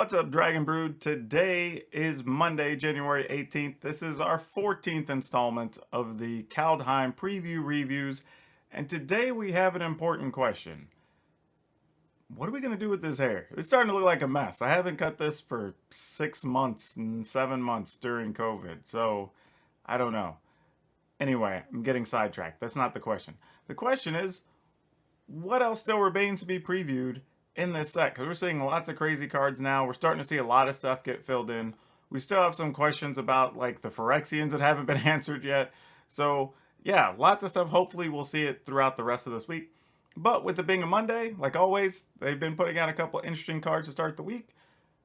What's up, Dragon Brood? Today is Monday, January 18th. This is our 14th installment of the Kaldheim preview reviews. And today we have an important question. What are we going to do with this hair? It's starting to look like a mess. I haven't cut this for 6 months and 7 months during COVID. So, I don't know. Anyway, I'm getting sidetracked. That's not the question. The question is, what else still remains to be previewed in this set? Because we're seeing lots of crazy cards now. We're starting to see a lot of stuff get filled in. We still have some questions about like the Phyrexians that haven't been answered yet. So yeah, lots of stuff. Hopefully we'll see it throughout the rest of this week. But with it being a Monday, like always, they've been putting out a couple of interesting cards to start the week.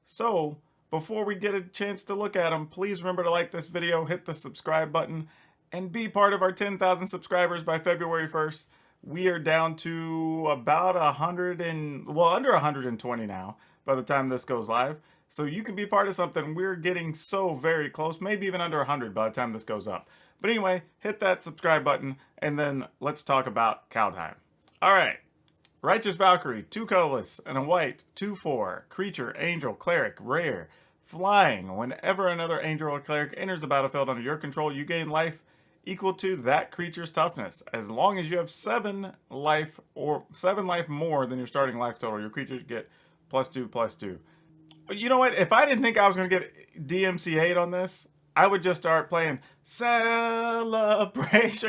So before we get a chance to look at them, please remember to like this video, hit the subscribe button, and be part of our 10,000 subscribers by February 1st. We are down to about under 120 now by the time this goes live. So you can be part of something. We're getting so very close, maybe even under 100 by the time this goes up. But anyway, hit that subscribe button, and then let's talk about Kaldheim. All right. Righteous Valkyrie, 2 colorless and a white, 2/4, creature, angel, cleric, rare, flying. Whenever another angel or cleric enters the battlefield under your control, you gain life equal to that creature's toughness. As long as you have 7 life or 7 life more than your starting life total, your creatures get +2/+2. You know what? If I didn't think I was going to get DMCA'd on this, I would just start playing Celebration,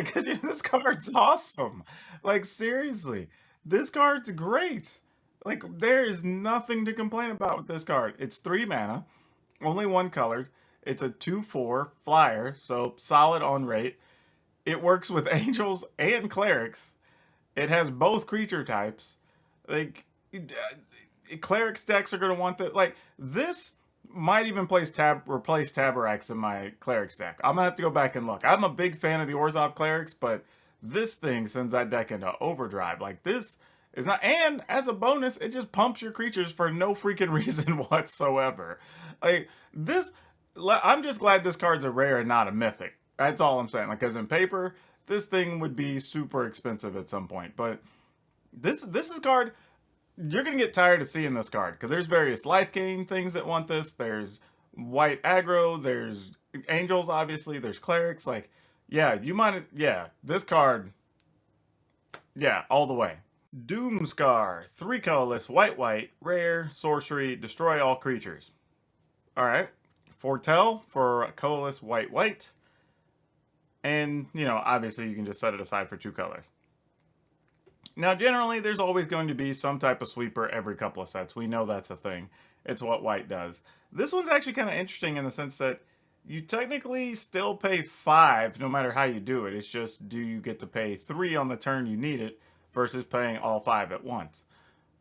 because this card's awesome. Like, seriously, this card's great. Like, there is nothing to complain about with this card. It's 3 mana, only 1 colored. It's a 2/4 flyer, so solid on rate. It works with angels and clerics. It has both creature types. Cleric decks are going to want that. Like, this might even replace Taborax in my clerics deck. I'm going to have to go back and look. I'm a big fan of the Orzhov clerics, but this thing sends that deck into overdrive. Like, this is not... And as a bonus, it just pumps your creatures for no freaking reason whatsoever. Like, this... I'm just glad this card's a rare and not a mythic. That's all I'm saying. Like, because in paper, this thing would be super expensive at some point. But this is a card, you're going to get tired of seeing this card. Because there's various life gain things that want this. There's white aggro. There's angels, obviously. There's clerics. Like, yeah, this card, yeah, all the way. Doomscar, 3 colorless, white, rare, sorcery, destroy all creatures. All right. Foretell for colorless white. And, obviously you can just set it aside for 2 colors. Now, generally, there's always going to be some type of sweeper every couple of sets. We know that's a thing. It's what white does. This one's actually kind of interesting in the sense that you technically still pay 5 no matter how you do it. It's just, do you get to pay 3 on the turn you need it versus paying all 5 at once?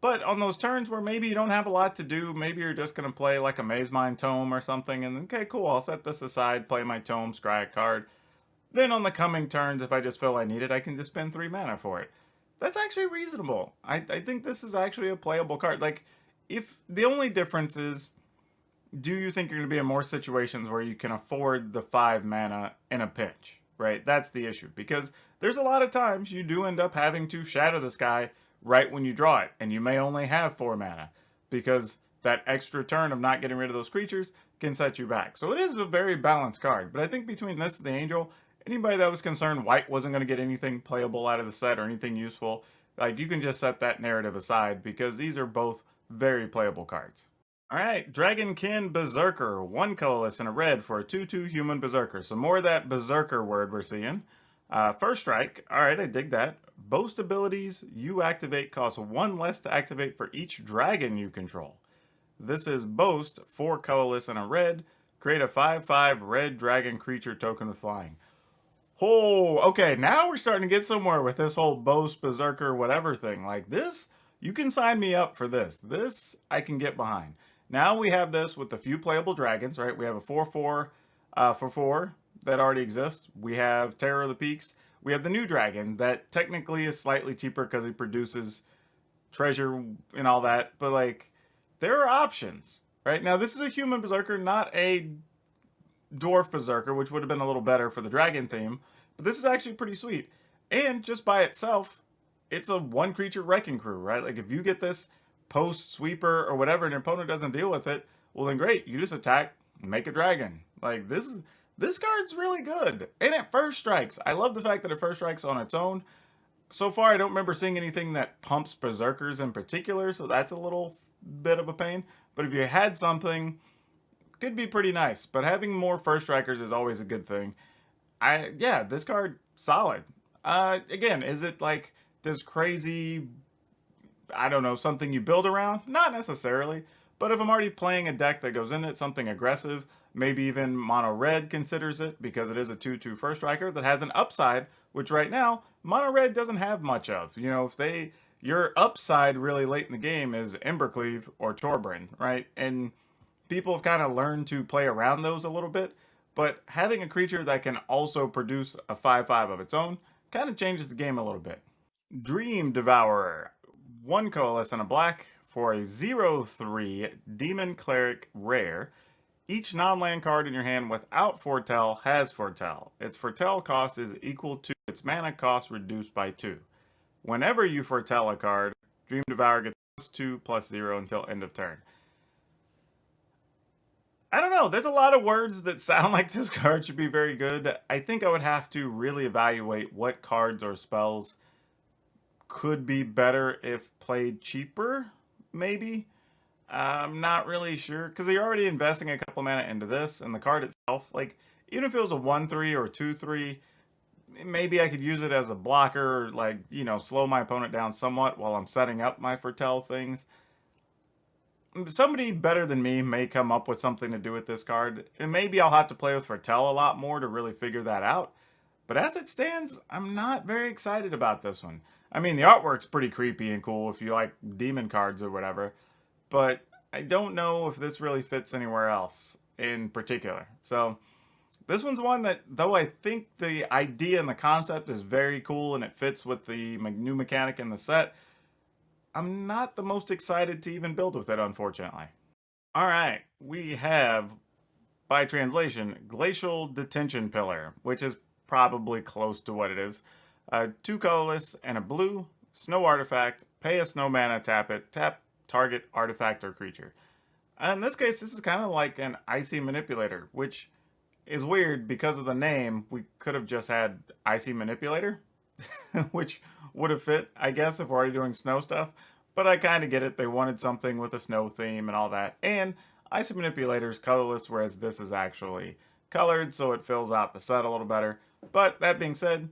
But on those turns where maybe you don't have a lot to do, maybe you're just going to play like a Mazemind Tome or something, and okay, cool, I'll set this aside, play my Tome, scry a card. Then on the coming turns, if I just feel I need it, I can just spend 3 mana for it. That's actually reasonable. I think this is actually a playable card. Like, if the only difference is, do you think you're going to be in more situations where you can afford the 5 mana in a pinch, right? That's the issue. Because there's a lot of times you do end up having to Shadow the Sky right when you draw it, and you may only have 4 mana, because that extra turn of not getting rid of those creatures can set you back. So it is a very balanced card, but I think between this and the Angel, anybody that was concerned white wasn't going to get anything playable out of the set or anything useful, like, you can just set that narrative aside, because these are both very playable cards. Alright, Dragonkin Berserker, 1 colorless and a red for a 2/2 human Berserker. So more of that Berserker word we're seeing. First strike, alright, I dig that. Boast abilities you activate cost 1 less to activate for each dragon you control. This is Boast, 4 colorless and a red. Create a 5/5 red dragon creature token with flying. Oh, okay, now we're starting to get somewhere with this whole Boast, Berserker, whatever thing. Like, this, you can sign me up for this. This, I can get behind. Now we have this with a few playable dragons, right? We have a 4/4 for 4 that already exists. We have Terror of the Peaks. We have the new dragon that technically is slightly cheaper because he produces treasure and all that. But, like, there are options, right? Now, this is a human Berserker, not a dwarf Berserker, which would have been a little better for the dragon theme. But this is actually pretty sweet. And just by itself, it's a 1 creature Wrecking Crew, right? Like, if you get this post sweeper or whatever and your opponent doesn't deal with it, well then great, you just attack, make a dragon. Like this card's really good. And it first strikes. I love the fact that it first strikes on its own. So far, I don't remember seeing anything that pumps Berserkers in particular, so that's a little bit of a pain. But if you had something, could be pretty nice. But having more first strikers is always a good thing. Yeah, this card solid. Again, is it like this crazy, I don't know, something you build around? Not necessarily. But if I'm already playing a deck that goes in it, something aggressive, maybe even mono red considers it because it is a 2/2 first striker that has an upside, which right now mono red doesn't have much of. You know, if your upside really late in the game is Embercleave or Torbrand, right? And people have kind of learned to play around those a little bit, but having a creature that can also produce a 5/5 of its own kind of changes the game a little bit. Dream Devourer. One colorless and a black for a 0/3 Demon Cleric rare. Each non-land card in your hand without Foretell has Foretell. Its Foretell cost is equal to its mana cost reduced by 2. Whenever you Foretell a card, Dream Devourer gets +2/+0 until end of turn. I don't know. There's a lot of words that sound like this card should be very good. I think I would have to really evaluate what cards or spells could be better if played cheaper, maybe. I'm not really sure, because you're already investing a couple mana into this, and the card itself, like, even if it was a 1/3 or 2/3, maybe I could use it as a blocker, like, you know, slow my opponent down somewhat while I'm setting up my Foretell things. Somebody better than me may come up with something to do with this card, and maybe I'll have to play with Foretell a lot more to really figure that out. But as it stands, I'm not very excited about this one. I mean, the artwork's pretty creepy and cool if you like demon cards or whatever, but I don't know if this really fits anywhere else in particular. So this one's one that, though I think the idea and the concept is very cool and it fits with the new mechanic in the set, I'm not the most excited to even build with it, unfortunately. All right, we have, by translation, Glacial Detention Pillar, which is probably close to what it is. 2 colorless and a blue, snow artifact, pay a snow mana, tap it, tap target artifact or creature. In this case, this is kind of like an Icy Manipulator, which is weird because of the name. We could have just had Icy Manipulator, which would have fit, I guess, if we're already doing snow stuff. But I kind of get it. They wanted something with a snow theme and all that. And Icy Manipulator is colorless, whereas this is actually colored, so it fills out the set a little better. But that being said,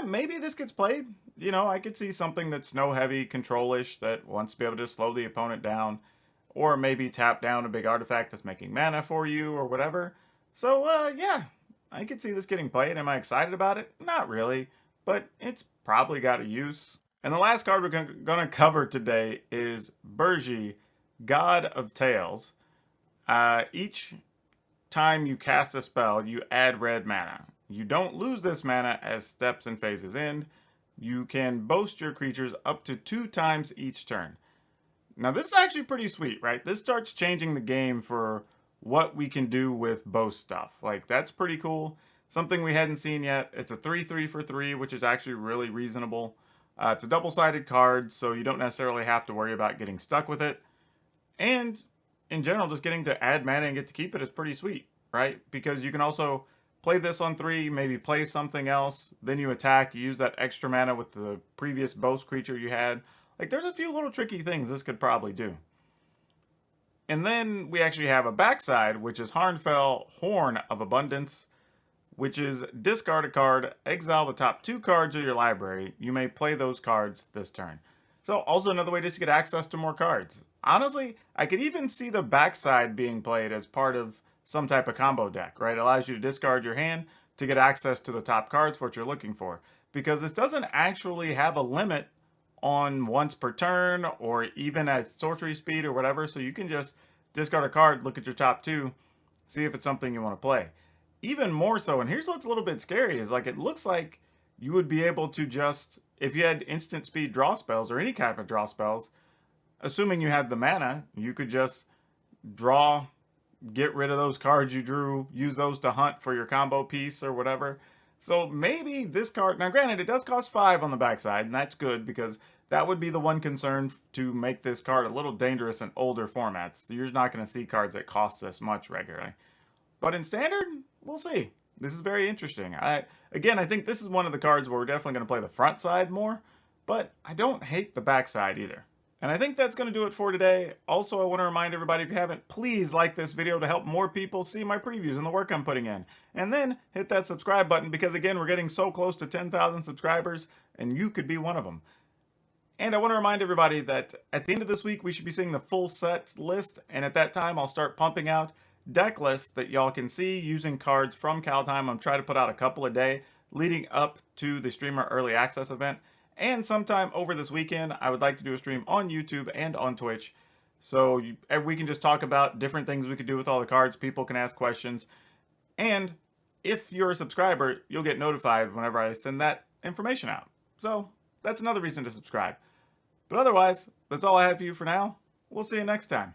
maybe this gets played. You know, I could see something that's snow heavy, control-ish, that wants to be able to slow the opponent down. Or maybe tap down a big artifact that's making mana for you or whatever. So, yeah, I could see this getting played. Am I excited about it? Not really, but it's probably got a use. And the last card we're going to cover today is Berserker, God of Tales. Each time you cast a spell, you add red mana. You don't lose this mana as steps and phases end. You can boast your creatures up to 2 times each turn. Now this is actually pretty sweet, right? This starts changing the game for what we can do with boast stuff. Like, that's pretty cool. Something we hadn't seen yet. It's a 3/3 for 3, which is actually really reasonable. It's a double-sided card, so you don't necessarily have to worry about getting stuck with it. And in general, just getting to add mana and get to keep it is pretty sweet, right? Because you can also play this on 3, maybe play something else, then you attack, you use that extra mana with the previous boast creature you had. Like, there's a few little tricky things this could probably do. And then we actually have a backside, which is Harnfell, Horn of Abundance, which is discard a card, exile the top 2 cards of your library. You may play those cards this turn. So also another way just to get access to more cards. Honestly, I could even see the backside being played as part of some type of combo deck, right? It allows you to discard your hand to get access to the top cards for what you're looking for. Because this doesn't actually have a limit on once per turn or even at sorcery speed or whatever, so you can just discard a card, look at your top 2, see if it's something you want to play. Even more so, and here's what's a little bit scary, is like it looks like you would be able to just, if you had instant speed draw spells or any kind of draw spells, assuming you had the mana, you could just draw, get rid of those cards you drew, use those to hunt for your combo piece or whatever. So maybe this card, now granted it does cost 5 on the backside, and that's good because That would be the one concern to make this card a little dangerous in older formats. You're not going to see cards that cost this much regularly. But in Standard, we'll see. This is very interesting. Again, I think this is one of the cards where we're definitely going to play the front side more, but I don't hate the back side either. And I think that's going to do it for today. Also, I want to remind everybody, if you haven't, please like this video to help more people see my previews and the work I'm putting in. And then hit that subscribe button because, again, we're getting so close to 10,000 subscribers, and you could be one of them. And I want to remind everybody that at the end of this week, we should be seeing the full set list, and at that time, I'll start pumping out deck lists that y'all can see using cards from Kaldheim. I'm trying to put out a couple a day leading up to the Streamer Early Access event. And sometime over this weekend, I would like to do a stream on YouTube and on Twitch. So we can just talk about different things we could do with all the cards. People can ask questions. And if you're a subscriber, you'll get notified whenever I send that information out. So that's another reason to subscribe. But otherwise, that's all I have for you for now. We'll see you next time.